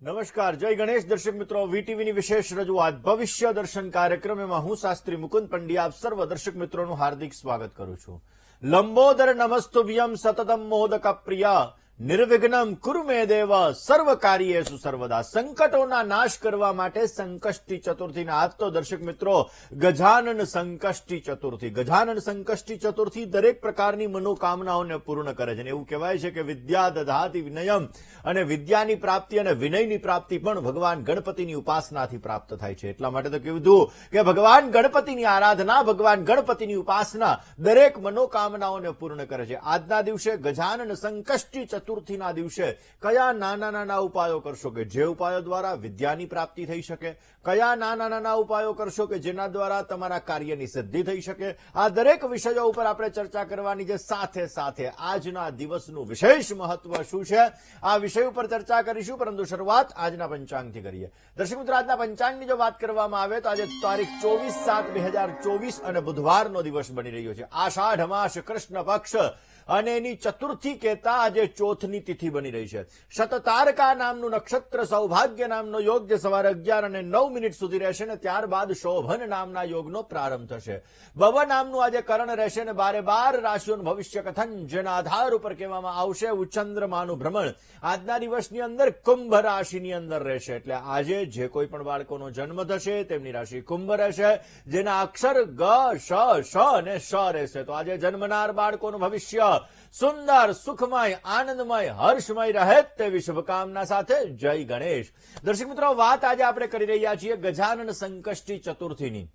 નમસ્કાર, જય ગણેશ દર્શક મિત્રો. વીટીવીની વિશેષ રજૂઆત ભવિષ્ય દર્શન કાર્યક્રમમાં હું શાસ્ત્રી મુકુંદ પંડ્યા આપ સર્વ દર્શક મિત્રોનું હાર્દિક સ્વાગત કરું છું. લંબોદર નમસ્તુભ્યમ સતતમ મોદક પ્રિય નિર્વિઘ્નમ કુરુ મે દેવ સર્વ કાર્યેષુ સર્વદા. સંકટોના નાશ કરવા માટે સંકષ્ટી ચતુર્થીના આજ તો દર્શક મિત્રો ગજાનન સંકષ્ટી ચતુર્થી. ગજાનન સંકષ્ટી ચતુર્થી દરેક પ્રકારની મનોકામનાઓને પૂર્ણ કરે છે. એવું કહેવાય છે કે વિદ્યા દધાતિ વિનયમ, અને વિદ્યાની પ્રાપ્તિ અને વિનયની પ્રાપ્તિ પણ ભગવાન ગણપતિની ઉપાસનાથી પ્રાપ્ત થાય છે. એટલા માટે તો કીધું કે ભગવાન ગણપતિની આરાધના, ભગવાન ગણપતિની ઉપાસના દરેક મનોકામનાઓને પૂર્ણ કરે છે. આજના દિવસે ગજાનન સંકષ્ટી ચતુર્થીના દિવસે કયા નાના નાના ઉપાયો કરશો કે જે ઉપાયો દ્વારા વિદ્યાની પ્રાપ્તિ થઈ શકે, કયા નાના નાના ઉપાયો કરશો કે જેના દ્વારા તમારા કાર્યની સિદ્ધિ થઈ શકે, આ દરેક વિષયો ઉપર આપણે ચર્ચા કરવાની છે. સાથે સાથે આજના દિવસનું વિશેષ મહત્વ શું છે આ વિષય ઉપર ચર્ચા કરીશું. પરંતુ શરૂઆત આજના પંચાંગથી કરીએ. દર્શક મિત્રો, આજના પંચાંગની જો વાત કરવામાં આવે તો આજે તારીખ 24/7/2024 અને બુધવારનો દિવસ બની રહ્યો છે. આષાઢ માસ કૃષ્ણ પક્ષ અને એની ચતુર્થી કહેતા આજે ચોથની તિથિ બની રહી છે. શતતારકા નામનું નક્ષત્ર, સૌભાગ્ય નામનો યોગ જે સવારે 11:09 સુધી રહેશે અને ત્યારબાદ શોભન નામના યોગનો પ્રારંભ થશે. ભવ નામનું આજે કરણ રહેશે અને 12 રાશિઓનું ભવિષ્ય કથન જેના આધાર ઉપર કહેવામાં આવશે. ચંદ્રમાનું ભ્રમણ આજના દિવસની અંદર કુંભ રાશિની અંદર રહેશે. એટલે આજે જે કોઈ પણ બાળકોનો જન્મ થશે તેમની રાશિ કુંભ રહેશે, જેના અક્ષર ગ, શ, અને શ રહેશે. તો આજે જન્મનાર બાળકોનું ભવિષ્ય સુંદર, સુખમય, આનંદમય, હર્ષમય રહે તેવી શુભકામના સાથે જય ગણેશ. દર્શક મિત્રો, વાત આજે આપણે કરી રહ્યા છીએ ગજાનન સંકષ્ટી ચતુર્થીની.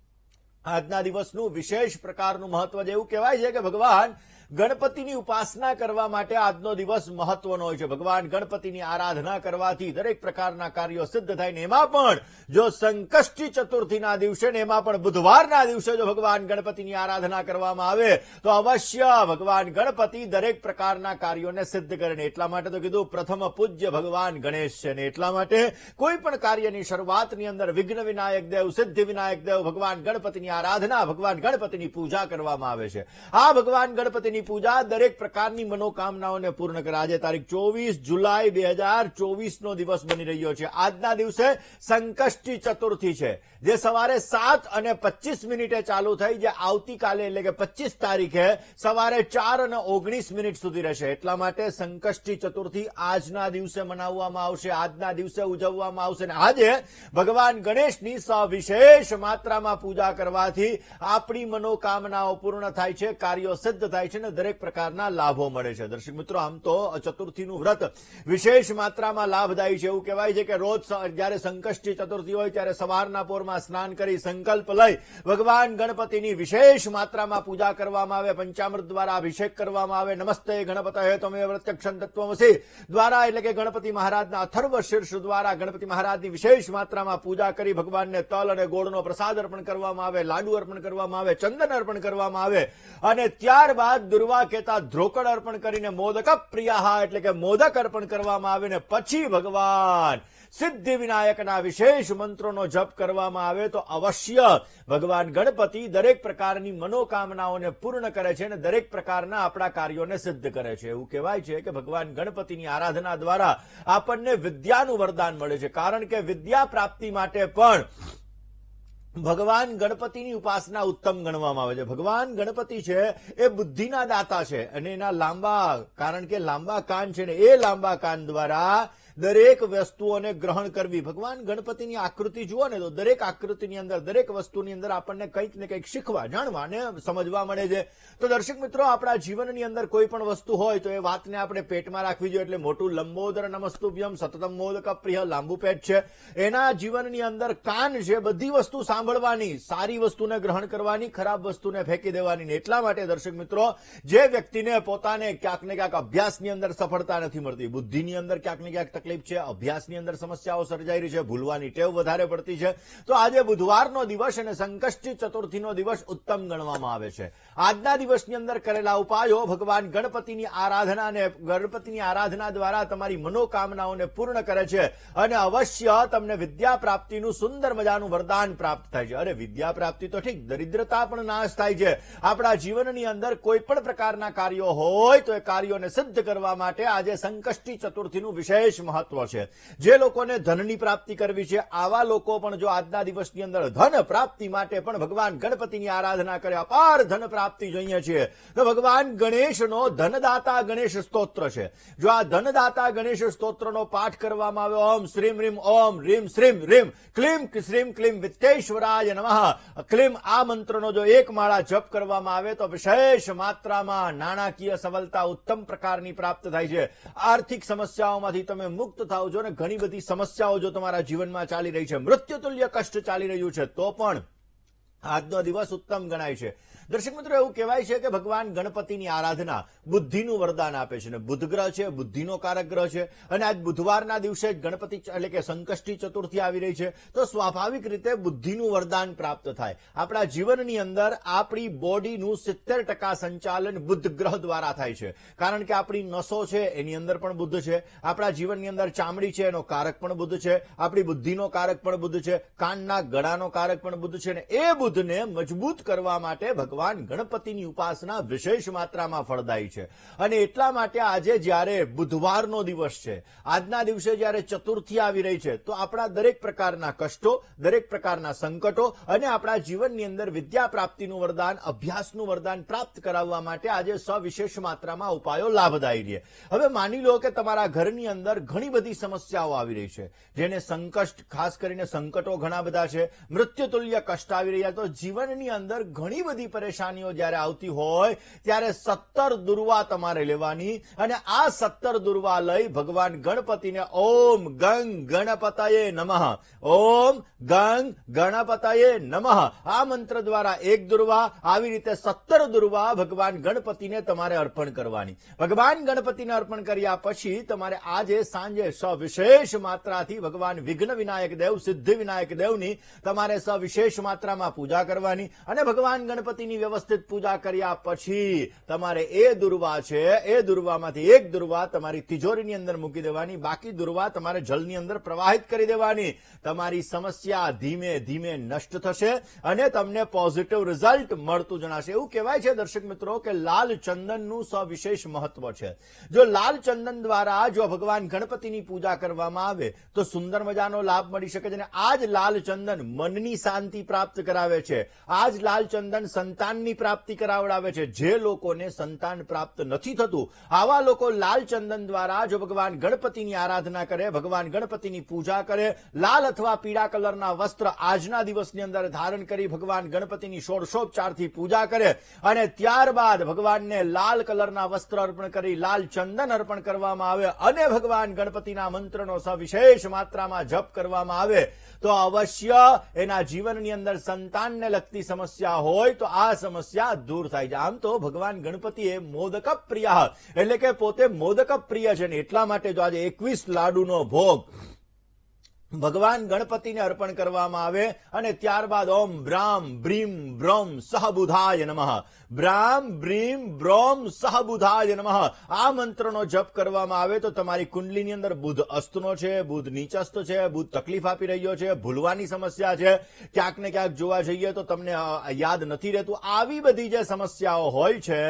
આજના દિવસનું વિશેષ પ્રકારનું મહત્વ જેવું કહેવાય છે કે ભગવાન ગણપતિની ઉપાસના કરવા માટે આજનો દિવસ મહત્વનો હોય છે. ભગવાન ગણપતિની આરાધના કરવાથી દરેક પ્રકારના કાર્યો સિદ્ધ થાય ને એમાં પણ જો સંકષ્ટી ચતુર્થીના દિવસે ને એમાં પણ બુધવારના દિવસે જો ભગવાન ગણપતિની આરાધના કરવામાં આવે તો અવશ્ય ભગવાન ગણપતિ દરેક પ્રકારના કાર્યોને સિદ્ધ કરે. ને એટલા માટે તો કીધું પ્રથમ પૂજ્ય ભગવાન ગણેશ છે. ને એટલા માટે કોઈ પણ કાર્યની શરૂઆતની અંદર વિઘ્ન વિનાયક દેવ, સિદ્ધિ વિનાયક દેવ, ભગવાન ગણપતિની આરાધના, ભગવાન ગણપતિની પૂજા કરવામાં આવે છે. આ ભગવાન ગણપતિની પૂજા દરેક પ્રકારની મનોકામનાઓને પૂર્ણ કરે. આજે તારીખ 24 જુલાઈ 2024 નો દિવસ બની રહ્યો છે. આજના દિવસે સંકષ્ટી ચતુર્થી છે જે સવારે 7:25 ચાલુ થઈ, જે આવતીકાલે એટલે કે 25 તારીખે સવારે 4:19 સુધી રહેશે. એટલા માટે સંકષ્ટી ચતુર્થી આજના દિવસે મનાવવામાં આવશે, આજના દિવસે ઉજવવામાં આવશે. અને આજે ભગવાન ગણેશની સવિશેષ માત્રામાં પૂજા કરવાથી આપણી મનોકામનાઓ પૂર્ણ થાય છે, કાર્યો સિદ્ધ થાય છે, દરેક પ્રકારના લાભો મળે છે. દર્શક મિત્રો, આમ તો ચતુર્થીનું વ્રત વિશેષ માત્રામાં લાભદાયી છે. એવું કહેવાય છે કે રોજ જયારે સંકષ્ટી ચતુર્થી હોય ત્યારે સવારના પોરમાં સ્નાન કરી સંકલ્પ લઈ ભગવાન ગણપતિની વિશેષ માત્રામાં પૂજા કરવામાં આવે, પંચામૃત દ્વારા અભિષેક કરવામાં આવે. નમસ્તે ગણપતયે ત્વમેવ પ્રત્યક્ષં તત્ત્વમસી દ્વારા એટલે કે ગણપતિ મહારાજના અથર્વ શીર્ષ દ્વારા ગણપતિ મહારાજની વિશેષ માત્રામાં પૂજા કરી ભગવાનને તલ અને ગોળનો પ્રસાદ અર્પણ કરવામાં આવે, લાડુ અર્પણ કરવામાં આવે, ચંદન અર્પણ કરવામાં આવે અને ત્યારબાદ દુર્વા કહેતા ધ્રોકડ અર્પણ કરીને મોદક પ્રિયા એટલે કે મોદક અર્પણ કરવામાં આવે ને પછી ભગવાન સિદ્ધિ વિનાયકના વિશેષ મંત્રોનો જપ કરવામાં આવે તો અવશ્ય ભગવાન ગણપતિ દરેક પ્રકારની મનોકામનાઓને પૂર્ણ કરે છે અને દરેક પ્રકારના આપણા કાર્યોને સિદ્ધ કરે છે. એવું કહેવાય છે કે ભગવાન ગણપતિની આરાધના દ્વારા આપણને વિદ્યાનું વરદાન મળે છે. કારણ કે વિદ્યા પ્રાપ્તિ માટે પણ ભગવાન ગણપતિની ઉપાસના ઉત્તમ ગણવામાં આવે છે. ભગવાન ગણપતિ છે એ બુદ્ધિના દાતા છે અને એના લાંબા, કારણ કે લાંબા કાન છે ને એ લાંબા કાન દ્વારા દરેક વસ્તુઓને ગ્રહણ કરવી. ભગવાન ગણપતિની આકૃતિ જુઓ ને તો દરેક આકૃતિની અંદર, દરેક વસ્તુની અંદર આપણને કંઈક ને કંઈક શીખવા, જાણવા અને સમજવા મળે છે. તો દર્શક મિત્રો, આપણા જીવનની અંદર કોઈ પણ વસ્તુ હોય તો એ વાતને આપણે પેટમાં રાખવી જોઈએ. એટલે મોટું લંબોદર નમસ્તુભ્યમ સતતમ મોદક પ્રિય લાંબુ પેટ છે. એના જીવનની અંદર કાન છે, બધી વસ્તુ સાંભળવાની, સારી વસ્તુને ગ્રહણ કરવાની, ખરાબ વસ્તુને ફેંકી દેવાની. એટલા માટે દર્શક મિત્રો, જે વ્યક્તિને પોતાને ક્યાંક ને ક્યાંક અભ્યાસની અંદર સફળતા નથી મળતી, બુદ્ધિની અંદર ક્યાંક ને ક્યાંક તકલીફ છે, અભ્યાસની અંદર સમસ્યાઓ સર્જાઈ રહી છે, ભૂલવાની ટેવ વધારે પડતી છે, તો આજે બુધવારનો દિવસ અને સંકષ્ટી ચતુર્થીનો દિવસ ઉત્તમ ગણવામાં આવે છે. આજના દિવસની અંદર કરેલા ઉપાયો ભગવાન ગણપતિની આરાધના અને ગણપતિની આરાધના દ્વારા તમારી મનોકામનાઓને પૂર્ણ કરે છે અને અવશ્ય તમને વિદ્યા પ્રાપ્તિનું સુંદર મજાનું વરદાન પ્રાપ્ત થાય છે. અરે વિદ્યા પ્રાપ્તિ તો ઠીક, દરિદ્રતા પણ નાશ થાય છે. આપણા જીવનની અંદર કોઈ પણ પ્રકારના કાર્યો હોય તો એ કાર્યોને સિદ્ધ કરવા માટે આજે સંકષ્ટી ચતુર્થીનું વિશેષ મહત્વ મહત્વ છે. જે લોકોને ધનની પ્રાપ્તિ કરવી છે આવા લોકો પણ જો આજના દિવસની અંદર ધન પ્રાપ્તિ માટે પણ ભગવાન ગણપતિની આરાધના કરે, અપાર ધન પ્રાપ્તિ જોઈએ છીએ, તો ભગવાન ગણેશનો ધનદાતા ગણેશ સ્તોત્ર છે. જો આ ધનદાતા ગણેશ સ્તોત્રનો પાઠ કરવામાં આવે, ઓમ શ્રીમ રીમ ઓમ રીમ શ્રીમ રીમ ક્લીમ શ્રીમ ક્લીમ વિત્તેશ્વરાય નમઃ, ક્લીમ આ મંત્રનો જો એક માળા જપ કરવામાં આવે તો વિશેષ માત્રામાં નાણાકીય સફળતા ઉત્તમ પ્રકારની પ્રાપ્ત થાય છે. આર્થિક સમસ્યાઓમાંથી તમે મુક્ત થાવ છો, અને ઘણી બધી સમસ્યાઓ જો તમારા જીવનમાં ચાલી રહી છે, મૃત્યુતુલ્ય કષ્ટ ચાલી રહ્યું છે, તો પણ આજનો દિવસ ઉત્તમ ગણાય છે. દર્શક મિત્રો, એવું કહેવાય છે કે ભગવાન ગણપતિની આરાધના બુદ્ધિનું વરદાન આપે છે, અને બુધ ગ્રહ છે, બુદ્ધિનો કારક ગ્રહ છે, અને આજ બુધવારના દિવસે જ ગણપતિ એટલે કે સંકષ્ટી ચતુર્થી આવી રહી છે, તો સ્વાભાવિક રીતે બુદ્ધિનું વરદાન પ્રાપ્ત થાય. આપણા જીવનની અંદર આપણી બોડીનું 70% સંચાલન બુધ ગ્રહ દ્વારા થાય છે, કારણ કે આપણી નસો છે એની અંદર પણ બુધ છે, આપણા જીવનની અંદર ચામડી છે એનો કારક પણ બુધ છે, આપણી બુદ્ધિનો કારક પણ બુધ છે, કાનના ગળાનો કારક પણ બુધ છે, અને એ બુધને મજબૂત કરવા માટે ભગવાન ગણપતિની ઉપાસના વિશેષ માત્રામાં ફળદાયી છે. અને એટલા માટે આજે જ્યારે બુધવારનો દિવસ છે, આજના દિવસે જ્યારે ચતુર્થી આવી રહી છે, તો આપણા દરેક પ્રકારના કષ્ટો, દરેક પ્રકારના સંકટો અને આપણા જીવનની અંદર વિદ્યા પ્રાપ્તિનું વરદાન, અભ્યાસનું વરદાન પ્રાપ્ત કરાવવા માટે આજે સવિશેષ માત્રામાં ઉપાયો લાભદાયી છે. હવે માની લો કે તમારા ઘરની અંદર ઘણી બધી સમસ્યાઓ આવી રહી છે, જેને સંકટ, ખાસ કરીને સંકટો ઘણા બધા છે, મૃત્યુતુલ્ય કષ્ટ આવી રહ્યા, તો જીવનની અંદર ઘણી બધી પરેશાનીઓ જ્યારે આવતી હોય ત્યારે 17 દુર્વા તમારે લેવાની, અને આ 17 દુર્વા લઈ ભગવાન ગણપતિને ઓમ ગંગ ગણપતયે નમઃ, ઓમ ગંગ ગણપતયે નમઃ આ મંત્ર દ્વારા એક દુર્વા, આવી રીતે 17 દુર્વા ભગવાન ગણપતિને તમારે અર્પણ કરવાની. ભગવાન ગણપતિને અર્પણ કર્યા પછી તમારે આજે સાંજે સવિશેષ માત્રાથી ભગવાન વિઘ્ન વિનાયક દેવ, સિદ્ધિ વિનાયક દેવની તમારે સવિશેષ માત્રામાં પૂજા કરવાની, અને ભગવાન ગણપતિની વ્યવસ્થિત પૂજા કર્યા પછી તમારે એ દુર્વા છે, એ દુર્વામાંથી એક દુર્વા તમારી તિજોરીની અંદર મૂકી દેવાની, બાકી દુર્વા તમારે જળની અંદર પ્રવાહિત કરી દેવાની. તમારી સમસ્યા ધીમે ધીમે નષ્ટ થશે અને તમને પોઝિટિવ રિઝલ્ટ મળતું જણાશે. એવું કહેવાય છે દર્શક મિત્રો કે લાલ ચંદનનું સવિશેષ મહત્વ છે. જો લાલ ચંદન દ્વારા જો ભગવાન ગણપતિની પૂજા કરવામાં આવે તો સુંદર મજાનો લાભ મળી શકે છે. અને આ જ લાલ ચંદન મનની શાંતિ પ્રાપ્ત કરાવે છે, આ જ લાલ ચંદન સંતાનની પ્રાપ્તિ કરાવડાવે છે. જે લોકોને સંતાન પ્રાપ્ત નથી થતું, આવા લોકો લાલ ચંદન દ્વારા જો ભગવાન ગણપતિની આરાધના કરે, ભગવાન ગણપતિની પૂજા કરે, લાલ અથવા પીળા કલરના વસ્ત્ર આજના દિવસની અંદર ધારણ કરી ભગવાન ગણપતિની ષોડશોપચારથી પૂજા કરે, અને ત્યારબાદ ભગવાનને લાલ કલરના વસ્ત્ર અર્પણ કરી લાલ ચંદન અર્પણ કરવામાં આવે, અને ભગવાન ગણપતિના મંત્રનો સવિશેષ માત્રામાં જપ કરવામાં આવે, તો અવશ્ય એના જીવનની અંદર સંતાનને લગતી સમસ્યા હોય તો આ સમસ્યા દૂર થાય છે. આમ તો ભગવાન ગણપતિ એ મોદક પ્રિય એટલે કે પોતે મોદક પ્રિય છે, ને એટલા માટે જો આજે 21 લાડુનો ભોગ ભગવાન ગણપતિને અર્પણ કરવામાં આવે, અને ત્યારબાદ ઓમ બ્રામ બ્રીમ બ્રોમ સહબુધાય નમઃ, બ્રામ બ્રીમ બ્રોમ સહબુધાય નમઃ આ મંત્રનો જપ કરવામાં આવે તો તમારી કુંડલીની અંદર બુધ અસ્તનો છે, બુધ નીચસ્ત છે, બુધ તકલીફ આપી રહ્યો છે, ભૂલવાની સમસ્યા છે, ક્યાંક ને ક્યાંક જોવા જઈએ તો તમને યાદ નથી રહેતું, આવી બધી જે સમસ્યાઓ હોય છે,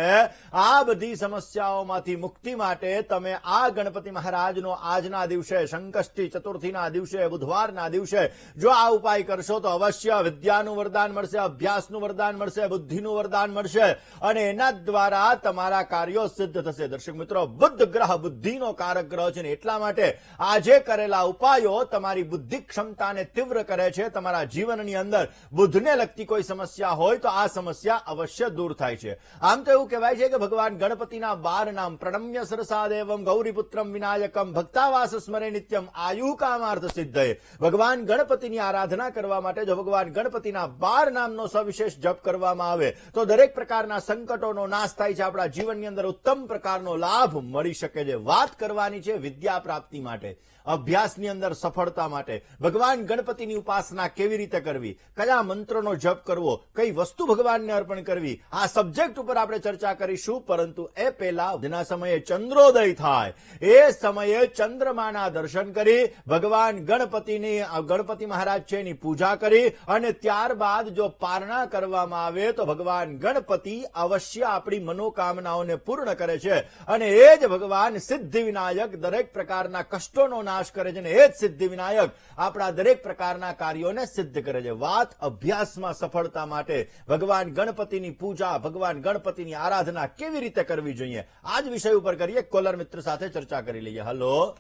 આ બધી સમસ્યાઓમાંથી મુક્તિ માટે તમે આ ગણપતિ મહારાજનો આજના દિવસે, સંકષ્ટી ચતુર્થીના દિવસે, બુધવારના દિવસે જો આ ઉપાય કરશો તો અવશ્ય વિદ્યાનું વરદાન મળશે, અભ્યાસનું વરદાન મળશે, બુદ્ધિનું વરદાન મળશે, અને એના દ્વારા તમારા કાર્યો સિદ્ધ થશે. દર્શક મિત્રો, બુદ્ધ ગ્રહ બુદ્ધિનો કારક ગ્રહ છે, ને એટલા માટે આજે કરેલા ઉપાયો તમારી બુદ્ધિ ક્ષમતાને તીવ્ર કરે છે. તમારા જીવનની અંદર બુદ્ધને લગતી કોઈ સમસ્યા હોય તો આ સમસ્યા અવશ્ય દૂર થાય છે. આમ તો એવું કહેવાય છે કે ભગવાન ગણપતિના 12 નામ પ્રણમ્ય સરસાદેવમ ગૌરીપુત્રમ વિનાયકમ ભક્તાવાસ સ્મરે નિત્યમ આયુ કામાર્થ સિદ્ધ. ભગવાન ગણપતિની આરાધના કરવા માટે જો ભગવાન ગણપતિના 12 નામનો સવિશેષ જપ કરવામાં આવે તો દરેક પ્રકારના સંકટોનો નાશ થાય છે, આપણા જીવનની અંદર ઉત્તમ પ્રકારનો લાભ મળી શકે છે. વાત કરવાની છે વિદ્યા પ્રાપ્તિ માટે, અભ્યાસની અંદર સફળતા માટે ભગવાન ગણપતિની ઉપાસના કેવી રીતે કરવી, કયા મંત્રનો જપ કરવો, કઈ વસ્તુ ભગવાનને અર્પણ કરવી, આ સબ્જેક્ટ ઉપર આપણે ચર્ચા કરીશું. પરંતુ એ પહેલા આજના સમયે ચંદ્રોદય થાય એ સમયે ચંદ્રમાના દર્શન કરી ભગવાન ગણપતિ મહારાજ છે એની પૂજા કરી, અને ત્યારબાદ જો પારણા કરવામાં આવે તો ભગવાન ગણપતિ અવશ્ય આપણી મનોકામનાઓને પૂર્ણ કરે છે, અને એ જ ભગવાન સિદ્ધિ વિનાયક દરેક પ્રકારના કષ્ટોનો નાશ નાશ કરે છે અને એ જ સિદ્ધિ વિનાયક આપણા દરેક પ્રકારના કાર્યોને સિદ્ધ કરે છે. વાત અભ્યાસમાં સફળતા માટે ભગવાન ગણપતિની પૂજા, ભગવાન ગણપતિની આરાધના કેવી રીતે કરવી જોઈએ, આ જ વિષય ઉપર કરીએ. કોલર મિત્ર સાથે ચર્ચા કરી લઈએ. Hello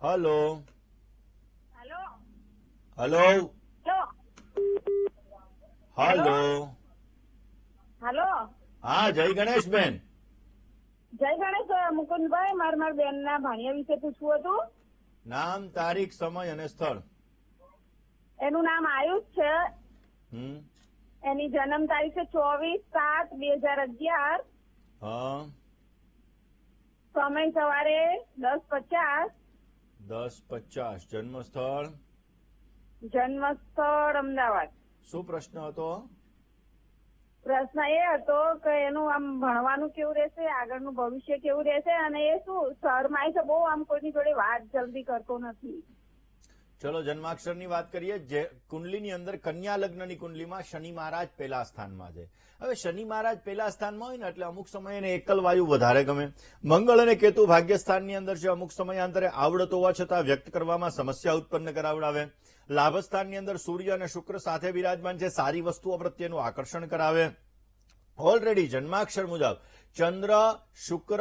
hello hello hello hello. હા, જય ગણેશ બેન. જય ગણેશ મુકુંદભાઈ, મારા બેનના ભાણિયા વિશે પૂછવું હતું. નામ, તારીખ, સમય અને સ્થળ. એનું નામ આયુષ છે. હમ. એની જન્મ તારીખ છે 24/7/2011. હા. સમય સવારે 10:50. 10:50. જન્મ સ્થળ? જન્મ સ્થળ અમદાવાદ. શું પ્રશ્ન હતો? પ્રશ્ન એ હતો કે એનું આમ ભણવાનું કેવું રહેશે, આગળનું ભવિષ્ય કેવું રહેશે, અને એ શું શહેરમાં છે, બહુ આમ કોઈની જોડે વાત જલ્દી કરતો નથી. ચલો જન્માક્ષરની વાત કરીએ. જે કુંડલીની અંદર કન્યા લગ્નની કુંડલીમાં શનિ મહારાજ પહેલા સ્થાનમાં છે. હવે શનિ મહારાજ પહેલા સ્થાનમાં હોય ને એટલે અમુક સમય એને એકલ વાયુ વધારે ગમે. મંગળ અને કેતુ ભાગ્યસ્થાનની અંદર છે. અમુક સમયાંતરે આવડત હોવા છતાં વ્યક્ત કરવામાં સમસ્યા ઉત્પન્ન કરાવડાવે. લાભસ્થાનની અંદર સૂર્ય અને શુક્ર સાથે બિરાજમાન છે. સારી વસ્તુઓ પ્રત્યેનું આકર્ષણ કરાવે. ઓલરેડી જન્માક્ષર મુજબ ચંદ્ર, શુક્ર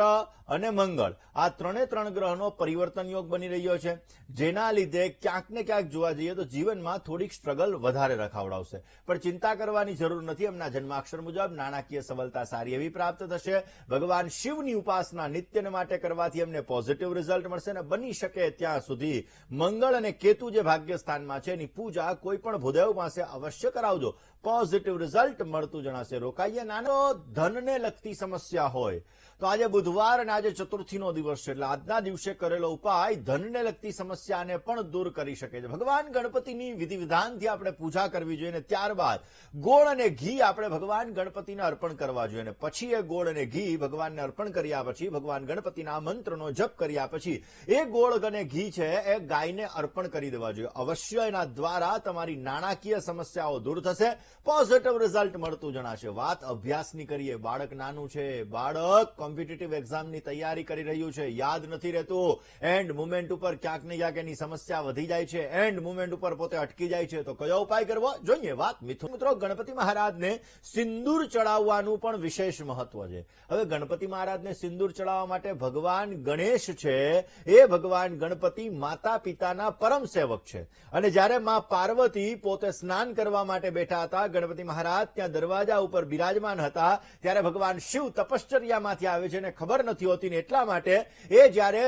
અને મંગળ આ ત્રણ ગ્રહનો પરિવર્તન યોગ બની રહ્યો છે, જેના લીધે ક્યાંક ને ક્યાંક જોવા જઈએ તો જીવનમાં થોડીક સ્ટ્રગલ વધારે રખાવડાવશે. પણ ચિંતા કરવાની જરૂર નથી. એમના જન્માક્ષર મુજબ નાણાકીય સફળતા સારી એવી પ્રાપ્ત થશે. ભગવાન શિવની ઉપાસના નિત્યને માટે કરવાથી એમને પોઝિટિવ રિઝલ્ટ મળશે અને બની શકે ત્યાં સુધી મંગળ અને કેતુ જે ભાગ્યસ્થાનમાં છે એની પૂજા કોઈ પણ ભૂદેવ પાસે અવશ્ય કરાવજો. પોઝિટિવ રિઝલ્ટ મળતું જણાશે. રોકાઈએ. નાનો ધનને લગતી સમસ્યા હોય તો આજે બુધવાર અને આજે ચતુર્થીનો દિવસ છે, એટલે આજના દિવસે કરેલો ઉપાય ધનને લગતી સમસ્યાને પણ દૂર કરી શકે છે. ભગવાન ગણપતિની વિધિ વિધાનથી આપણે પૂજા કરવી જોઈએ અને ત્યારબાદ ગોળ અને ઘી આપણે ભગવાન ગણપતિને અર્પણ કરવા જોઈએ. અને પછી એ ગોળ અને ઘી ભગવાનને અર્પણ કર્યા પછી, ભગવાન ગણપતિના મંત્રનો જપ કર્યા પછી એ ગોળ અને ઘી છે એ ગાયને અર્પણ કરી દેવા જોઈએ. અવશ્ય એના દ્વારા તમારી નાણાકીય સમસ્યાઓ દૂર થશે, પોઝિટિવ રિઝલ્ટ મળતું જણાશે. વાત અભ્યાસની કરીએ. બાળક નાનું છે, બાળક કોમ્પિટિટિવ એક્ઝામની તૈયારી કરી રહ્યું છે, યાદ નથી રહેતું, એન્ડ મુમેન્ટ ઉપર ક્યાંક ને ક્યાંક એની સમસ્યા વધી જાય છે, એન્ડ મુમેન્ટ ઉપર પોતે અટકી જાય છે, તો કયો ઉપાય કરવો જોઈએ? વાત મિથુન મિત્રો, ગણપતિ મહારાજને સિંદૂર ચડાવવાનું પણ વિશેષ મહત્વ છે. હવે ગણપતિ મહારાજને સિંદૂર ચડાવવા માટે ભગવાન ગણેશ છે એ ભગવાન ગણપતિ માતા પિતાના પરમ સેવક છે. અને જ્યારે માં પાર્વતી પોતે સ્નાન કરવા માટે બેઠા હતા, ગણપતિ મહારાજ ત્યાં દરવાજા ઉપર બિરાજમાન હતા, ત્યારે ભગવાન શિવ તપશ્ચર્યામાંથી આવે છે અને ખબર નથી હોતી, ને એટલા માટે એ જ્યારે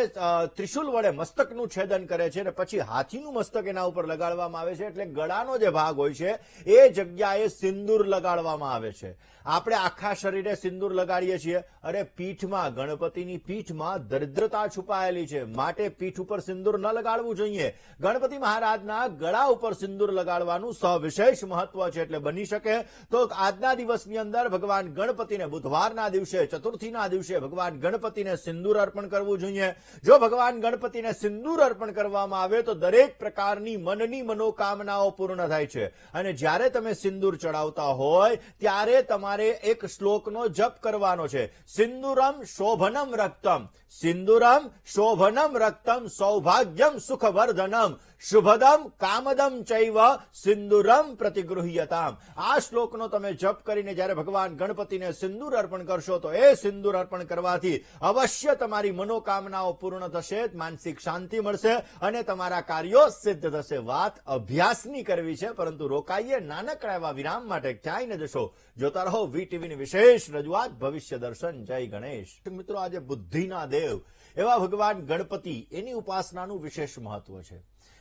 ત્રિશુલ વડે મસ્તકનું છેદન કરે છે અને પછી હાથીનું મસ્તક એના ઉપર લગાડવામાં આવે છે, એટલે ગળાનો જે ભાગ હોય છે એ જગ્યાએ સિંદૂર લગાડવામાં આવે છે. આપણે આખા શરીરે સિંદૂર લગાડીએ છીએ. અરે પીઠમાં, ગણપતિની પીઠમાં દરિદ્રતા છુપાયેલી છે, માટે પીઠ ઉપર સિંદૂર ન લગાડવું જોઈએ. ગણપતિ મહારાજના ગળા ઉપર સિંદૂર લગાડવાનું સવિશેષ મહત્વ છે. એટલે બની શકે તો આજના દિવસની અંદર ભગવાન ગણપતિને, બુધવારના દિવસે, ચતુર્થીના દિવસે ભગવાન ગણપતિને સિંદૂર અર્પણ કરવું જોઈએ. જો ભગવાન ગણપતિને સિંદૂર અર્પણ કરવામાં આવે તો દરેક પ્રકારની મનની મનોકામનાઓ પૂર્ણ થાય છે. અને જ્યારે તમે સિંદૂર ચડાવતા હોય ત્યારે તમારે એક શ્લોકનો જપ કરવાનો છે. સિંદૂરમ શોભનમ રક્તમ, સિંદૂરમ શોભનમ રક્તમ, સૌભાગ્યમ સુખવર્ધનમ, શુભદમ કામદમ ચૈવ સિંદૂરમ પ્રતિગૃહ્યતામ. આ શ્લોકનો તમે જપ કરીને જ્યારે ભગવાન ગણપતિને સિંદૂર અર્પણ કરશો તો એ સિંદૂર અર્પણ કરવાથી અવશ્ય તમારી મનોકામનાઓ પૂર્ણ થશે, માનસિક શાંતિ મળશે અને તમારા કાર્યો સિદ્ધ થશે. વાત અભ્યાસની કરવી છે, પરંતુ રોકાઈએ નાનકડા એવા વિરામ માટે, ક્યાંય ન જશો. જોતા રહો વીટીવીની વિશેષ રજૂઆત ભવિષ્ય દર્શન. જય ગણેશ. મિત્રો, આજે બુદ્ધિના દેવ એવા ભગવાન ગણપતિ, એની ઉપાસનાનું વિશેષ મહત્વ છે.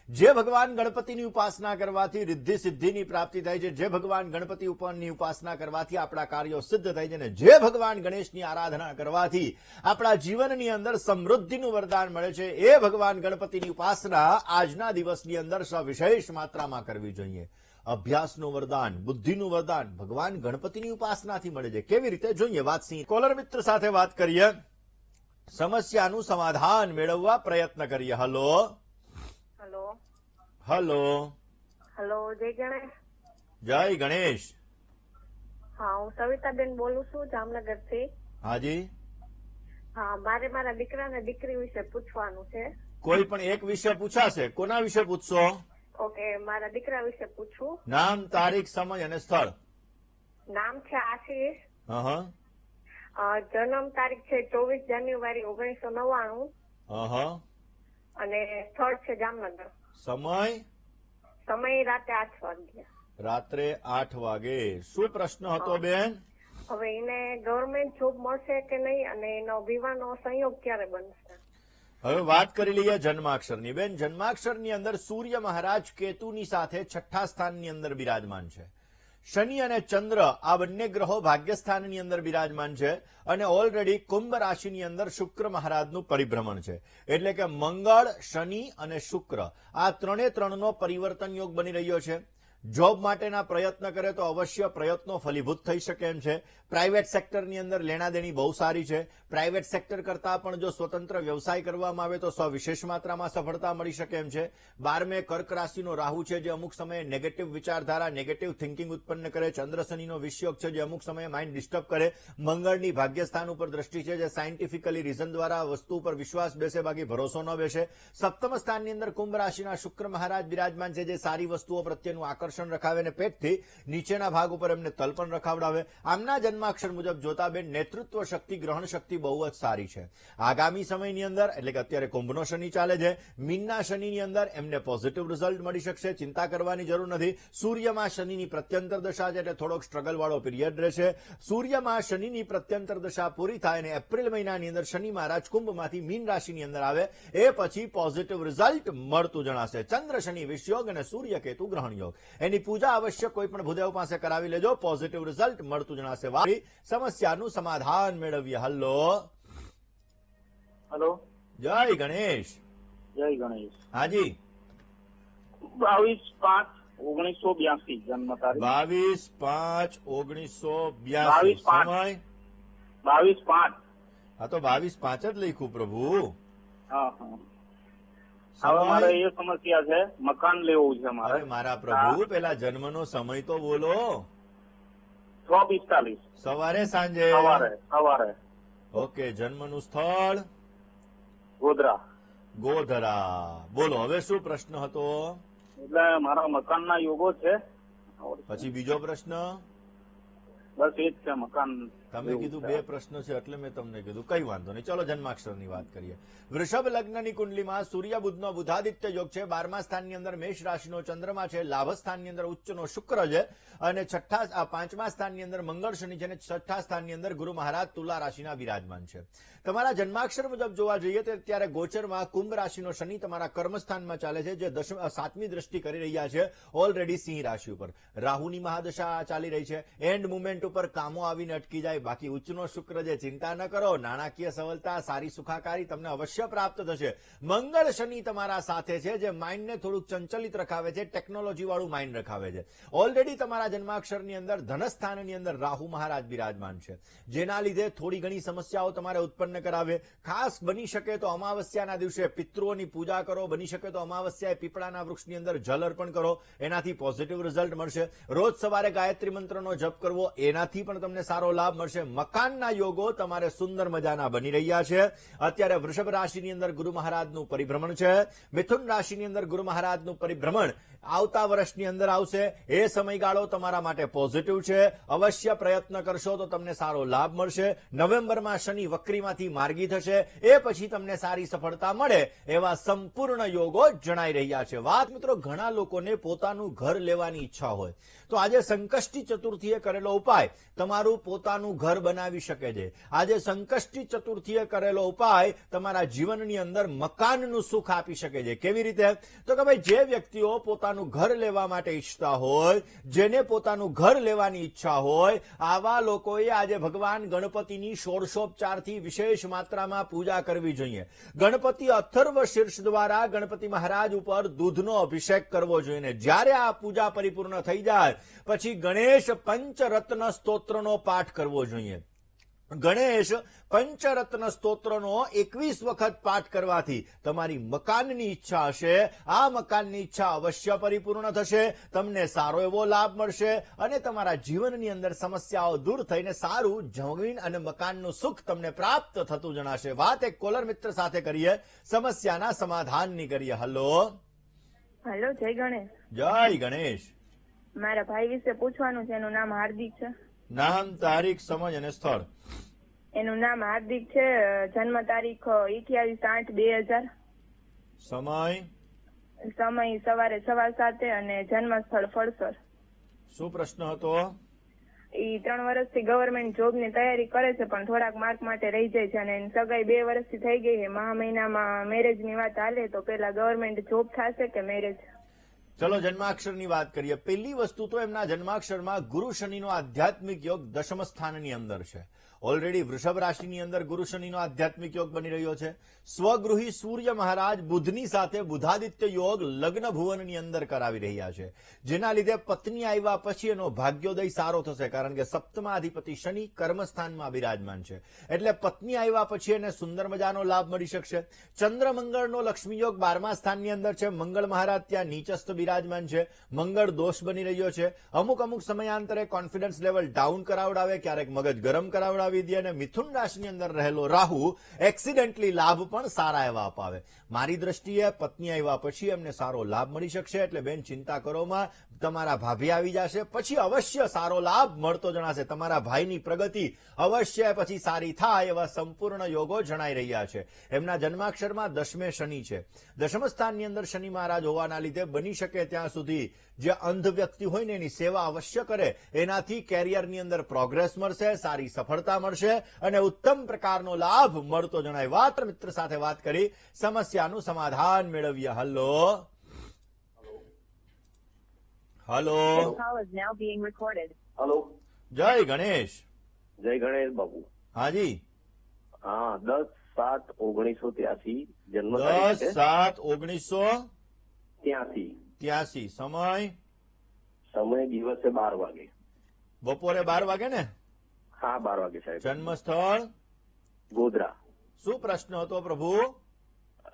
જે ભગવાન ગણપતિની ઉપાસના કરવાથી રિદ્ધિ સિદ્ધિની પ્રાપ્તિ થાય છે, જે ભગવાન ગણપતિ ઉપરની ઉપાસના કરવાથી આપણા કાર્યો સિદ્ધ થાય છે, અને જે ભગવાન ગણેશની આરાધના કરવાથી આપણા જીવનની અંદર સમૃદ્ધિનું વરદાન મળે છે, એ ભગવાન ગણપતિની ઉપાસના આજના દિવસની અંદર સવિશેષ માત્રામાં કરવી જોઈએ. અભ્યાસનું વરદાન, બુદ્ધિનું વરદાન ભગવાન ગણપતિની ઉપાસનાથી મળે છે. કેવી રીતે જોઈએ? વાત સિંહ કોલર મિત્ર સાથે વાત કરીએ, સમસ્યાનું સમાધાન મેળવવા પ્રયત્ન કરીએ. Hello hello. Hello hello. જય ગણેશ. જય ગણેશ. હા, હું સવિતાબેન બોલું છું, જામનગરથી. હાજી. હા, મારે મારા દીકરા અને દીકરી વિશે પૂછવાનું છે. કોઈ પણ એક વિષય પૂછાશે. કોના વિશે પૂછશો? ઓકે, મારા દીકરા વિશે પૂછવું. નામ, તારીખ, સમય અને સ્થળ. નામ છે આશીષ. હા. જન્મ તારીખ છે 24 જાન્યુઆરી 1999 હા. અને સ્થળ છે જામનગર. સમય સમય રાતે 8 વાગ્યા. રાત્રે 8 વાગે. શું પ્રશ્ન હતો બેન? હવે એને ગવર્મેન્ટ જોબ મળશે કે નહીં અને એનો વિવાહનો સંયોગ ક્યારે બનશે? હવે વાત કરી લઈએ જન્માક્ષરની. બેન, જન્માક્ષરની અંદર સૂર્ય મહારાજ કેતુની સાથે 6ઠ્ઠા સ્થાનની અંદર બિરાજમાન છે. શનિ અને ચંદ્ર આ બંને ગ્રહો ભાગ્યસ્થાનની અંદર બિરાજમાન છે અને ઓલરેડી કુંભ રાશિની અંદર શુક્ર મહારાજનું પરિભ્રમણ છે. એટલે કે મંગળ, શનિ અને શુક્ર આ ત્રણનો પરિવર્તન યોગ બની રહ્યો છે. જોબ માટેના પ્રયત્ન કરે તો અવશ્ય પ્રયત્નો ફલીભૂત થઈ શકે એમ છે. પ્રાઇવેટ સેક્ટરની અંદર લેણાદેણી બહુ સારી છે. પ્રાઇવેટ સેક્ટર કરતા પણ જો સ્વતંત્ર વ્યવસાય કરવામાં આવે તો સવિશેષ માત્રામાં સફળતા મળી શકે એમ છે. 12મે કર્ક રાશિનો રાહુ છે જે અમુક સમયે નેગેટિવ વિચારધારા, નેગેટિવ થિંકિંગ ઉત્પન્ન કરે. ચંદ્ર શનિનો વિષયોગ છે જે અમુક સમયે માઇન્ડ ડિસ્ટર્બ કરે. મંગળની ભાગ્યસ્થાન ઉપર દ્રષ્ટિ છે જે સાયન્ટિફિકલી રીઝન દ્વારા વસ્તુ ઉપર વિશ્વાસ બેસે, બાકી ભરોસો ન બેસે. સપ્તમ સ્થાનની અંદર કુંભ રાશિના શુક્ર મહારાજ બિરાજમાન છે જે સારી વસ્તુઓ પ્રત્યેનું આકર્ષણ રખાવે અને પેટથી નીચેના ભાગ ઉપર એમને તલ પણ રખાવડાવે. આમના જન્માક્ષર મુજબ જોતા બેન નેતૃત્વ શક્તિ, ગ્રહણ શક્તિ બહુ જ સારી છે. આગામી સમયની અંદર એટલે કે અત્યારે કુંભનો શનિ ચાલે છે, મીનના શનિની અંદર એમને પોઝિટિવ રિઝલ્ટ મળી શકશે. ચિંતા કરવાની જરૂર નથી. સૂર્યમાં શનિની પ્રત્યંતર દશા છે એટલે થોડોક સ્ટ્રગલ વાળો પિરિયડ રહેશે. સૂર્યમાં શનિની પ્રત્યંતર દશા પૂરી થાય અને એપ્રિલ મહિનાની અંદર શનિ મહારાજ કુંભમાંથી મીન રાશિની અંદર આવે એ પછી પોઝિટિવ રિઝલ્ટ મળતું જણાશે. ચંદ્ર શનિ વિષયોગ અને સૂર્ય કેતુ ગ્રહણ યોગ, એની પૂજા અવશ્ય કોઈ પણ ભૂદેવ પાસે કરાવી લેજો. પોઝિટિવ રિઝલ્ટ મળતું જણાશે. સમસ્યાનું સમાધાન મેળવીએ. હલો. જય ગણેશ. જય ગણેશ. હાજી. 22/5/1982 જન્મ તારીખ. 22/5/1982. સમય 22/5. હા તો 22/5 જ લખ્યું પ્રભુ. હા. હવે મારે એ સમસ્યા છે, મકાન લેવું છે મારે. અરે મારા પ્રભુ, પેલા જન્મનો સમય તો બોલો. 6:45 સવારે, સાંજે? સવારે. ઓકે. જન્મનું સ્થળ? ગોધરા. બોલો હવે શું પ્રશ્ન હતો? એટલે મારા મકાનના યોગો છે. પછી બીજો પ્રશ્ન? બસ એ જ છે, મકાન. તમે કીધું 2 પ્રશ્ન છે એટલે મેં તમને કીધું કઈ વાંધો નહીં. ચલો જન્માક્ષરની વાત કરીએ. વૃષભ લગ્નની કુંડલીમાં સૂર્ય બુધનો બુધાદિત્ય યોગ છે. 12મા સ્થાનની અંદર મેષ રાશિનો ચંદ્રમા છે. લાભ સ્થાનની અંદર ઉચ્ચનો શુક્ર છે અને 5મા સ્થાનની અંદર મંગળ શનિ છે અને 6ઠ્ઠા સ્થાનની અંદર ગુરુ મહારાજ તુલા રાશિના બિરાજમાન છે. તમારા જન્માક્ષર મુજબ જોવા જઈએ તો અત્યારે ગોચરમાં કુંભ રાશિનો શનિ તમારા કર્મસ્થાનમાં ચાલે છે જે 7મી દ્રષ્ટિ કરી રહ્યા છે ઓલરેડી સિંહ રાશિ ઉપર. રાહુની મહાદશા ચાલી રહી છે. એન્ડ મુમેન્ટ ઉપર કામો આવીને અટકી જાય. બાકી ઉચ્ચનો શુક્ર જે ચિંતા ન કરો. નાણાકીય સફળતા, સારી સુખાકારી તમને અવશ્ય પ્રાપ્ત થશે. મંગળ શનિ તમારા સાથે છે જે માઇન્ડને થોડુંક ચંચલિત રખાવે છે, ટેકનોલોજી વાળું માઇન્ડ રખાવે છે. ઓલરેડી તમારા જન્માક્ષરની અંદર ધનસ્થાનની અંદર રાહુ મહારાજ બિરાજમાન છે જેના લીધે થોડી ઘણી સમસ્યાઓ તમારે ઉત્પન્ન કરાવે. ખાસ બની શકે તો અમાવસ્યાના દિવસે પિતૃઓની પૂજા કરો. બની શકે તો અમાવસ્યાએ પીપળાના વૃક્ષની અંદર જલ અર્પણ કરો. એનાથી પોઝિટિવ રિઝલ્ટ મળશે. રોજ સવારે ગાયત્રી મંત્રનો જપ કરવો, એનાથી પણ તમને સારો લાભ મળશે. મકાનના યોગો તમારે સુંદર મજાના બની રહ્યા છે. અત્યારે વૃષભ રાશિની અંદર ગુરુ મહારાજનું પરિભ્રમણ છે. મિથુન રાશિની અંદર ગુરુ મહારાજનું પરિભ્રમણ આવતા વર્ષની અંદર આવશે. એ સમયગાળો તમારા માટે પોઝિટિવ છે. અવશ્ય પ્રયત્ન કરશો તો તમને સારો લાભ મળશે. નવેમ્બરમાં શનિ વક્રીમાંથી માર્ગી થશે. એ પછી તમને સારી સફળતા મળે એવા સંપૂર્ણ યોગો જણાઈ રહ્યા છે. વાત મિત્રો, ઘણા લોકોને પોતાનું ઘર લેવાની ઈચ્છા હોય તો આજે સંકષ્ટી ચતુર્થીએ કરેલો ઉપાય તમારું પોતાનું ઘર બનાવી શકે છે. આજે સંકષ્ટી ચતુર્થીએ કરેલો ઉપાય તમારા જીવનની અંદર મકાનનું સુખ આપી શકે છે. કેવી રીતે? તો કે ભાઈ, જે વ્યક્તિઓ પોતાનું ઘર લેવા માટે ઈચ્છતા હોય, જેને પોતાનું ઘર લેવાની ઈચ્છા હોય, આવા લોકોએ આજે ભગવાન ગણપતિની ષોડશોપચારથી વિશેષ માત્રામાં પૂજા કરવી જોઈએ. ગણપતિ અથર્વ શીર્ષ દ્વારા ગણપતિ મહારાજ ઉપર દૂધનો અભિષેક કરવો જોઈએ. જ્યારે આ પૂજા પરિપૂર્ણ થઈ જાય પછી ગણેશ પંચરત્ન સ્તોત્રનો પાઠ કરવો જોઈએ. ગણેશ પંચરત્ન સ્તોત્રનો 21 વખત પાઠ કરવાથી તમારી મકાનની ઈચ્છા હશે, આ મકાનની ઈચ્છા અવશ્ય પરિપૂર્ણ થશે, તમને સારો એવો લાભ મળશે અને તમારા જીવનની અંદર સમસ્યાઓ દૂર થઈને સારું જમીન અને મકાનનું સુખ તમને પ્રાપ્ત થતું જણાશે. વાત એક કોલર મિત્ર સાથે કરીએ, સમસ્યાના સમાધાનની કરીએ. હલો હેલો, જય ગણેશ. જય ગણેશ. મારા ભાઈ વિશે પૂછવાનું છે. એનું નામ હાર્દિક છે. નામ, તારીખ, સમય અને સ્થળ. એનું નામ હાર્દિક છે. જન્મ તારીખ 21/8/2000. સમય સમય સવારે 7:15 અને જન્મ સ્થળ ફળસર. શું પ્રશ્ન હતો? ઈ 3 વર્ષથી ગવર્મેન્ટ જોબની તૈયારી કરે છે, પણ થોડાક માર્ક માટે રહી જાય છે અને એની સગાઈ 2 વર્ષથી થઈ ગઈ છે. મહા મહિનામાં મેરેજની વાત હાલે તો પેલા ગવર્મેન્ટ જોબ થશે કે મેરેજ? ચલો જન્માક્ષરની વાત કરીએ. પહેલી વસ્તુ તો એમના જન્માક્ષરમાં ગુરુ શનિનો આધ્યાત્મિક યોગ દશમ સ્થાનની અંદર છે. ઓલરેડી વૃષભ રાશિની અંદર ગુરુ શનિનો આધ્યાત્મિક યોગ બની રહ્યો છે. સ્વગૃહી સૂર્ય મહારાજ બુધની સાથે બુધાદિત્ય યોગ લગ્ન ભુવનની અંદર કરાવી રહ્યા છે, જેના લીધે પત્ની આવ્યા પછી એનો ભાગ્યોદય સારો થશે, કારણ કે સપ્તમાધિપતિ શનિ કર્મસ્થાનમાં બિરાજમાન છે. એટલે પત્ની આવ્યા પછી એને સુંદર મજાનો લાભ મળી શકશે. ચંદ્ર મંગળનો લક્ષ્મી યોગ 12મા સ્થાનની અંદર છે. મંગળ મહારાજ ત્યાં નીચસ્થ બિરાજમાન છે. મંગળ દોષ બની રહ્યો છે. અમુક સમયાંતરે કોન્ફિડન્સ લેવલ ડાઉન કરાવડાવે, ક્યારેક મગજ ગરમ કરાવડાવે દે અને મિથુન રાશિની અંદર રહેલો રાહુ એક્સિડન્ટલી લાભ પણ સારા એવા અપાવે. મારી દ્રષ્ટિએ પત્ની આવ્યા પછી એમને સારો લાભ મળી શકશે. એટલે બેન ચિંતા કરોમાં, તમારા ભાભી આવી જશે પછી અવશ્ય સારો લાભ મળતો જણાશે. તમારા ભાઈની પ્રગતિ અવશ્ય પછી સારી થાય એવા સંપૂર્ણ યોગો જણાઈ રહ્યા છે. એમના જન્માક્ષરમાં દશમે શનિ છે. દશમ સ્થાનની અંદર શનિ મહારાજ હોવાના લીધે બની શકે ત્યાં સુધી જે અંધ વ્યક્તિ હોય ને એની સેવા અવશ્ય કરે, એનાથી કેરિયરની અંદર પ્રોગ્રેસ મળશે, સારી સફળતા મળશે અને ઉત્તમ પ્રકારનો લાભ મળતો જણાય. વાત મિત્ર સાથે વાત કરી સમસ્યાનું સમાધાન મેળવીએ. હલો હલો હલો, જય ગણેશ. જય ગણેશ બાબુ. હાજી. હા, 10/7/1983 જન્મ 10/7/1983. સમય સમય દિવસે 12 વાગે. બપોરે 12 વાગે ને? હા, 12 વાગે સાહેબ. જન્મ સ્થળ ગોધરા. શું પ્રશ્ન હતો પ્રભુ?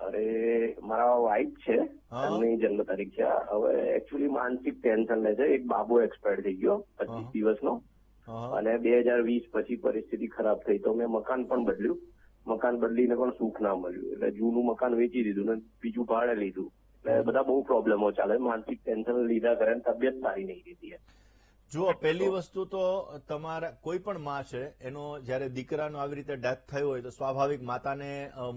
અરે, મારા વાઈફ છે, હા. એમની જન્મ તારીખ છે. હવે એકચ્યુઅલી માનસિક ટેન્શન લે છે. એક બાબુ એક્સપાયર થઈ ગયો 25 દિવસનો, અને 2020 પછી પરિસ્થિતિ ખરાબ થઈ તો મેં મકાન પણ બદલ્યું. મકાન બદલીને પણ સુખ ના મળ્યું, એટલે જૂનું મકાન વેચી દીધું ને બીજું ભાડે લીધું. એટલે બધા બહુ પ્રોબ્લેમો ચાલે. માનસિક ટેન્શન લીધા કરે તબિયત સારી નહીં રહેતી. જુઓ, પહેલી વસ્તુ તો તમારા કોઈ પણ માં છે એનો જયારે દીકરાનો આવી રીતે ડેથ થયો હોય તો સ્વાભાવિક માતાને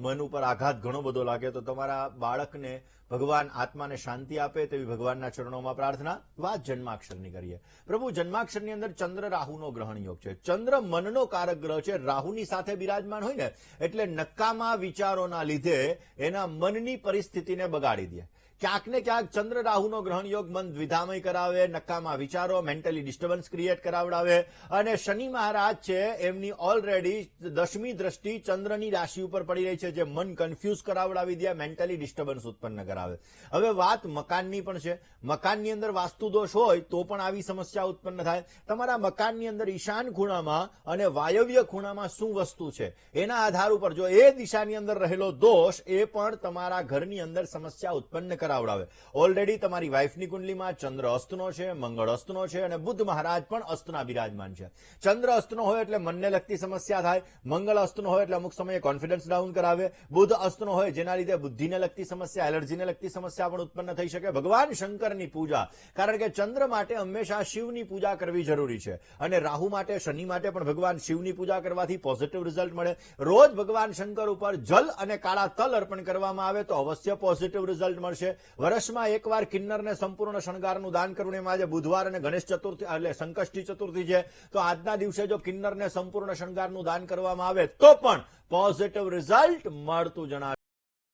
મન ઉપર આઘાત ઘણો બધો લાગે. તો તમારા બાળકને ભગવાન આત્માને શાંતિ આપે તેવી ભગવાનના ચરણોમાં પ્રાર્થના. વાત જન્માક્ષરની કરીએ. પ્રભુ જન્માક્ષરની અંદર ચંદ્ર રાહુનો ગ્રહણ યોગ છે. ચંદ્ર મનનો કારક ગ્રહ છે. રાહુની સાથે બિરાજમાન હોય ને એટલે નકામા વિચારોના લીધે એના મનની પરિસ્થિતિને બગાડી દે. ક્યાંક ને ક્યાંક ચંદ્ર રાહુનો ગ્રહણ યોગ મન દ્વિધામય કરાવે, નકામા વિચારો, મેન્ટલી ડિસ્ટર્બન્સ ક્રિએટ કરાવડાવે. અને શનિ મહારાજ છે એમની ઓલરેડી 10મી દ્રષ્ટિ ચંદ્રની રાશિ ઉપર પડી રહી છે, જે મન કન્ફ્યુઝ કરાવડાવી દે, મેન્ટલી ડિસ્ટર્બન્સ ઉત્પન્ન કરાવે. હવે વાત મકાનની પણ છે. મકાનની અંદર વાસ્તુ દોષ હોય તો પણ આવી સમસ્યા ઉત્પન્ન થાય. તમારા મકાનની અંદર ઈશાન ખૂણામાં અને વાયવ્ય ખૂણામાં શું વસ્તુ છે એના આધાર ઉપર જો એ દિશાની અંદર રહેલો દોષ એ પણ તમારા ઘરની અંદર સમસ્યા ઉત્પન્ન કરાવડાવે. ઓલરેડી તમારી વાઇફની કુંડલીમાં ચંદ્ર અસ્તનો છે, મંગળ અસ્તનો છે અને બુધ મહારાજ પણ અસ્તના બિરાજમાન છે. ચંદ્ર અસ્તનો હોય એટલે મનને લગતી સમસ્યા થાય. મંગળ અસ્તનો હોય એટલે અમુક સમયે કોન્ફિડન્સ ડાઉન કરાવે. બુધ અસ્તનો હોય જેના લીધે બુદ્ધિને લગતી સમસ્યા, એલર્જીને લગતી સમસ્યા પણ ઉત્પન્ન થઈ શકે. ભગવાન શંકરની પૂજા, કારણ કે ચંદ્ર માટે હંમેશા શિવની પૂજા કરવી જરૂરી છે અને રાહુ માટે, શનિ માટે પણ ભગવાન શિવની પૂજા કરવાથી પોઝિટિવ રિઝલ્ટ મળે. રોજ ભગવાન શંકર ઉપર જલ અને કાળા તલ અર્પણ કરવામાં આવે તો અવશ્ય પોઝિટિવ રિઝલ્ટ મળશે. વર્ષમાં એકવાર કિન્નરને સંપૂર્ણ શણગારનું દાન કરવું. એમાં આજે બુધવાર અને ગણેશ ચતુર્થી એટલે સંકષ્ટી ચતુર્થી છે, તો આજના દિવસે જો કિન્નરને સંપૂર્ણ શણગારનું દાન કરવામાં આવે તો પણ પોઝિટિવ રિઝલ્ટ મળતું જણાશે.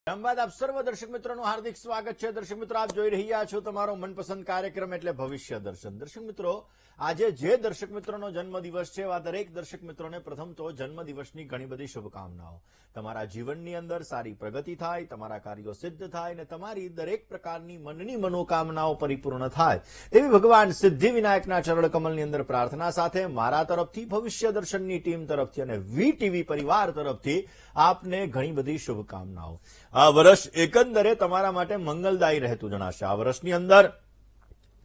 ત્યારબાદ આપ સર્વ દર્શક મિત્રોનું હાર્દિક સ્વાગત છે. દર્શક મિત્રો, આપ જોઈ રહ્યા છો તમારો મનપસંદ કાર્યક્રમ એટલે ભવિષ્ય દર્શન. દર્શક મિત્રો, આજે જે દર્શક મિત્રોનો જન્મદિવસ છે એવા દરેક દર્શક મિત્રોને પ્રથમ તો જન્મદિવસની ઘણી બધી શુભકામનાઓ. તમારા જીવનની અંદર સારી પ્રગતિ થાય, તમારા કાર્યો સિદ્ધ થાય અને તમારી દરેક પ્રકારની મનની મનોકામનાઓ પરિપૂર્ણ થાય તેવી ભગવાન સિદ્ધિવિનાયકના ચરણ કમલની અંદર પ્રાર્થના સાથે મારા તરફથી, ભવિષ્ય દર્શનની ટીમ તરફથી અને વીટીવી પરિવાર તરફથી આપને ઘણી બધી શુભકામનાઓ. આ વર્ષ એકંદરે તમારા માટે મંગલદાયી રહેતું જણાશે. આ વર્ષની અંદર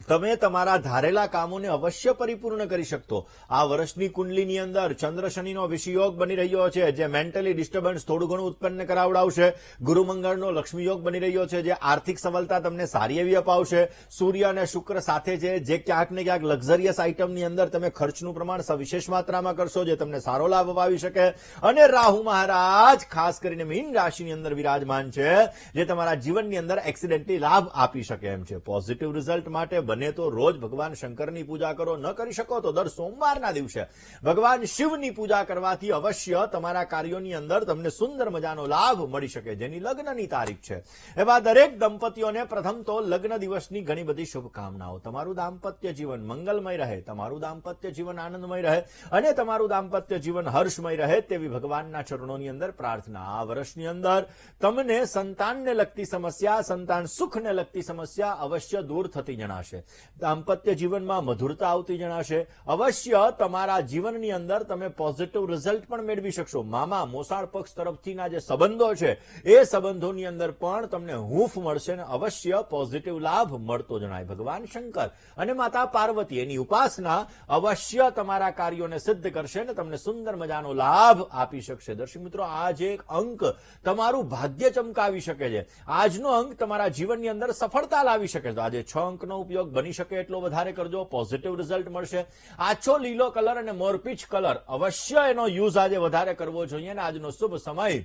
તમે તમારા ધારેલા કામોને અવશ્ય પરિપૂર્ણ કરી શકતો. આ વર્ષની કુંડલીની અંદર ચંદ્ર શનિનો વિષયોગ બની રહ્યો છે, જે મેન્ટલી ડિસ્ટર્બન્સ થોડું ઘણું ઉત્પન્ન કરાવડાવશે. ગુરુમંગળનો લક્ષ્મીયોગ બની રહ્યો છે, જે આર્થિક સફળતા તમને સારી એવી અપાવશે. સૂર્ય અને શુક્ર સાથે છે, જે ક્યાંક ને ક્યાંક લક્ઝરિયસ આઇટમની અંદર તમે ખર્ચનું પ્રમાણ સવિશેષ માત્રામાં કરશો, જે તમને સારો લાભ અપાવી શકે. અને રાહુ મહારાજ ખાસ કરીને મીન રાશિની અંદર વિરાજમાન છે, જે તમારા જીવનની અંદર એક્સિડેન્ટલી લાભ આપી શકે એમ છે. પોઝિટિવ રિઝલ્ટ માટે બને તો રોજ ભગવાન શંકરની પૂજા કરો, ન કરી શકો તો દર સોમવારના દિવસે ભગવાન શિવની પૂજા કરવાથી અવશ્ય તમારા કાર્યોની અંદર તમને સુંદર મજાનો લાભ મળી શકે. જેની લગ્નની તારીખ છે એવા દરેક દંપતીઓને પ્રથમ તો લગ્ન દિવસની ઘણી બધી શુભકામનાઓ. તમારું દાંપત્ય જીવન મંગલમય રહે, તમારું દાંપત્ય જીવન આનંદમય રહે અને તમારું દાંપત્ય જીવન હર્ષમય રહે તેવી ભગવાનના ચરણોની અંદર પ્રાર્થના. આ વર્ષની અંદર તમને સંતાનને લગતી સમસ્યા, સંતાન સુખને લગતી સમસ્યા અવશ્ય દૂર થતી જણાશે. દાંપત્ય જીવનમાં મધુરતા આવતી જણાશે. અવશ્ય તમારા જીવનની અંદર તમે પોઝિટિવ રિઝલ્ટ પણ મેળવી શકશો. મામા મોસાળ પક્ષ તરફથીના જે સંબંધો છે એ સંબંધોની અંદર પણ તમને હૂંફ મળશે અને અવશ્ય પોઝિટિવ લાભ મળતો જણાય. ભગવાન શંકર અને માતા પાર્વતી એની ઉપાસના અવશ્ય તમારા કાર્યોને સિદ્ધ કરશે અને તમને સુંદર મજાનો લાભ આપી શકશે. દર્શક મિત્રો, આજે એક અંક તમારું ભાગ્ય ચમકાવી શકે છે. આજનો અંક તમારા જીવનની અંદર સફળતા લાવી શકે છે. આજે 6 અંકનો ઉપયોગ બની શકે એટલો વધારે કરજો, પોઝિટિવ રિઝલ્ટ મળશે. આછો લીલો કલર અને મોરપીંછ કલર અવશ્ય એનો યુઝ આજે વધારે કરવો જોઈએ. અને આજનો શુભ સમય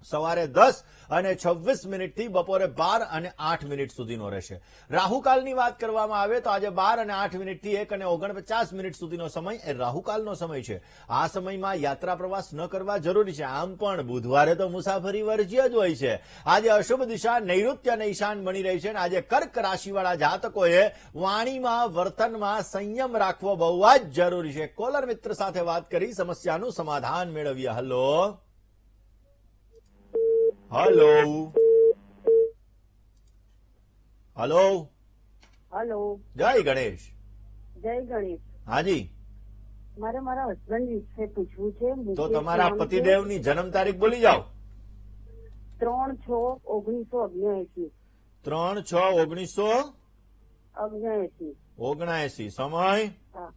સવારે 10:26 થી બપોરે 12:08 સુધીનો રહેશે. રાહુકાલની વાત કરવામાં આવે તો આજે 12:08 થી 1:49 સુધીનો સમય એ રાહુકાલનો સમય છે. આ સમયમાં યાત્રા પ્રવાસ ન કરવા જરૂરી છે. આમ પણ બુધવારે તો મુસાફરી વર્જ્ય જ હોય છે. આજે અશુભ દિશા નૈઋત્ય અને ઈશાન બની રહી છે અને આજે કર્ક રાશિવાળા જાતકોએ વાણીમાં, વર્તનમાં સંયમ રાખવો બહુ જ જરૂરી છે. કોલર મિત્ર સાથે વાત કરી સમસ્યાનું સમાધાન મેળવીએ. હલો હલો હલો હલો, જય ગણેશ. જય ગણેશ. હાજી, મારે મારા હસબન્ડ વિશે પૂછવું છે. તો તમારા પતિદેવની જન્મ તારીખ બોલી જાઓ. 3/6/1979. 3/6/1979. સમય હા,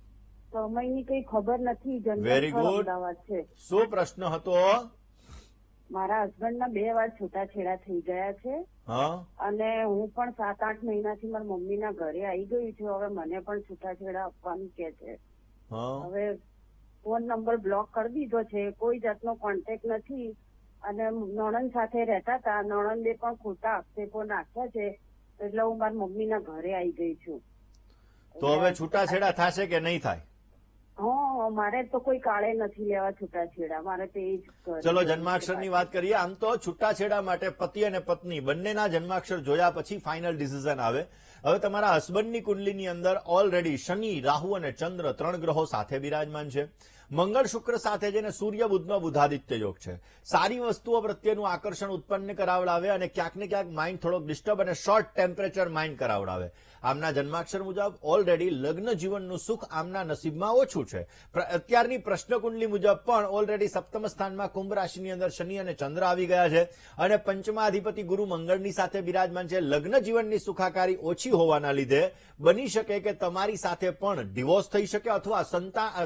સમયની કઈ ખબર નથી. જન્મ Very સ્થળ good. અમદાવાદ છે. શું પ્રશ્ન હતો? મારા હસબન્ડના 2 વાર છૂટાછેડા થઈ ગયા છે હા, અને હું પણ 7-8 મહિનાથી મારા મમ્મીના ઘરે આવી ગઈ છું. હવે મને પણ છૂટાછેડા આપવાનું કે છે. હા. હવે ફોન નંબર બ્લોક કરી દીધો છે, કોઈ જાતનો કોન્ટેક્ટ નથી. અને નણંદ સાથે રહેતા હતા, નણંદે પણ ખોટા આક્ષેપો નાખ્યા છે, એટલે હું મારા મમ્મીના ઘરે આવી ગઈ છું. તો હવે છૂટાછેડા થશે કે નહીં થાય? હા, મારે તો કોઈ કાળે નથી લેવા છૂટાછેડા, મારે તો એ જ ઘરે. ચલો જન્માક્ષરની વાત કરીએ. આમ તો છૂટાછેડા માટે પતિ અને પત્ની બંનેના જન્માક્ષર જોયા પછી ફાઇનલ ડિસિઝન આવે. હવે તમારા હસબન્ડની કુંડલીની અંદર ઓલરેડી શનિ, રાહુ અને ચંદ્ર 3 ગ્રહો સાથે બિરાજમાન છે. મંગળ શુક્ર સાથે છે અને સૂર્ય બુધનો બુધાદિત્ય યોગ છે. સારી વસ્તુઓ પ્રત્યેનું આકર્ષણ ઉત્પન્ન કરાવડાવે અને ક્યાંક ને ક્યાંક માઇન્ડ થોડોક ડિસ્ટર્બ અને શોર્ટ ટેમ્પરેચર માઇન્ડ કરાવડાવે. આમના જન્માક્ષર મુજબ ઓલરેડી લગ્ન જીવનનું સુખ આમના નસીબમાં ઓછું છે. અત્યારની પ્રશ્ન કુંડલી મુજબ પણ ઓલરેડી સપ્તમ સ્થાનમાં કુંભ રાશિની અંદર શનિ અને ચંદ્ર આવી ગયા છે અને પંચમાધિપતિ ગુરુ મંગળની સાથે બિરાજમાન છે. લગ્ન જીવનની સુખાકારી ઓછી હોવાના લીધે બની શકે કે તમારી સાથે પણ ડિવોર્સ થઈ શકે અથવા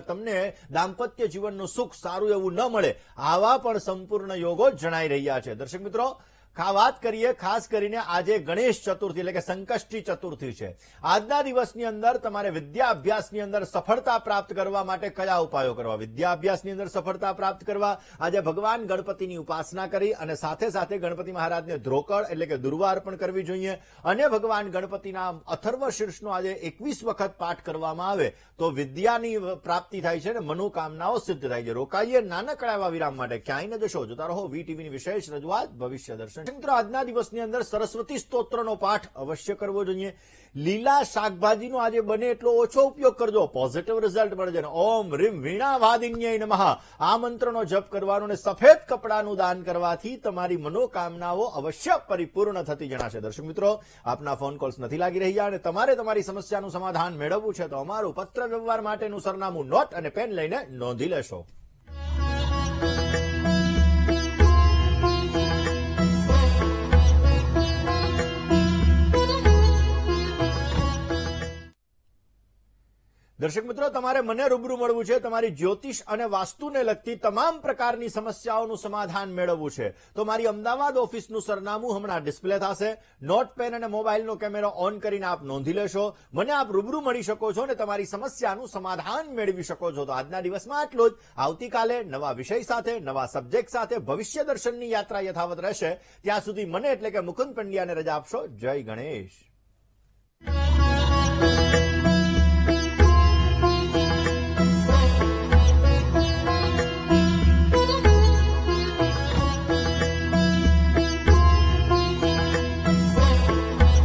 તમને દાંપત્ય જીવનનું સુખ સારું એવું ન મળે. આવા પણ સંપૂર્ણ યોગો જણાઈ રહ્યા છે. દર્શક મિત્રો, વાત કરીએ ખાસ કરીને આજે ગણેશ ચતુર્થી એટલે કે સંકષ્ટી ચતુર્થી છે. આજના દિવસની અંદર તમારે વિદ્યા અભ્યાસની અંદર સફળતા પ્રાપ્ત કરવા માટે કયા ઉપાયો કરવા? વિદ્યા અભ્યાસની અંદર સફળતા પ્રાપ્ત કરવા આજે ભગવાન ગણપતિની ઉપાસના કરી અને સાથે સાથે ગણપતિ મહારાજને ધ્રોકળ એટલે કે દુર્વા અર્પણ કરવી જોઈએ અને ભગવાન ગણપતિના અથર્વ શીર્ષનો આજે 21 વખત પાઠ કરવામાં આવે તો વિદ્યાની પ્રાપ્તિ થાય છે અને મનોકામનાઓ સિદ્ધ થાય છે. રોકાઈએ નાનકડા એવા વિરામ માટે, ક્યાંય ન જશો, જોતા રહો વીટીવીની વિશેષ રજૂઆત ભવિષ્ય દર્શન. દર્શન મિત્રો, આજના દિવસની અંદર સરસ્વતી સ્તોત્રનો પાઠ અવશ્ય કરવો જોઈએ. લીલા શાકભાજીનો આજે બને એટલો ઓછો ઉપયોગ કરજો, પોઝિટિવ રિઝલ્ટ મળે છે. ઓમ રીમ વીણા વાદિન્યય નમઃ આ મંત્રનો જપ કરવાનો અને સફેદ કપડાનું દાન કરવાથી તમારી મનોકામનાઓ અવશ્ય પરિપૂર્ણ થતી જણાશે. દર્શક મિત્રો, આપના ફોન કોલ્સ નથી લાગી રહ્યા અને તમારે તમારી સમસ્યાનું સમાધાન મેળવવું છે તો અમારું પત્ર વ્યવહાર માટેનું સરનામું નોટ અને પેન લઈને નોંધી લેશો. દર્શક મિત્રો, તમારે મને રૂબરૂ મળવું છે, તમારી જ્યોતિષ અને વાસ્તુને લગતી તમામ પ્રકારની સમસ્યાઓનું સમાધાન મેળવવું છે તો મારી અમદાવાદ ઓફિસનું સરનામું હમણાં ડિસ્પ્લે થશે. નોટ પેન અને મોબાઈલનો કેમેરો ઓન કરીને આપ નોંધી લેશો. મને આપ રૂબરૂ મળી શકો છો અને તમારી સમસ્યાનું સમાધાન મેળવી શકો છો. તો આજના દિવસમાં આટલું જ. આવતીકાલે નવા વિષય સાથે, નવા સબ્જેક્ટ સાથે ભવિષ્ય દર્શનની યાત્રા યથાવત રહેશે. ત્યાં સુધી મને એટલે કે મુકુંદ પંડ્યાને રજા આપશો. જય ગણેશ.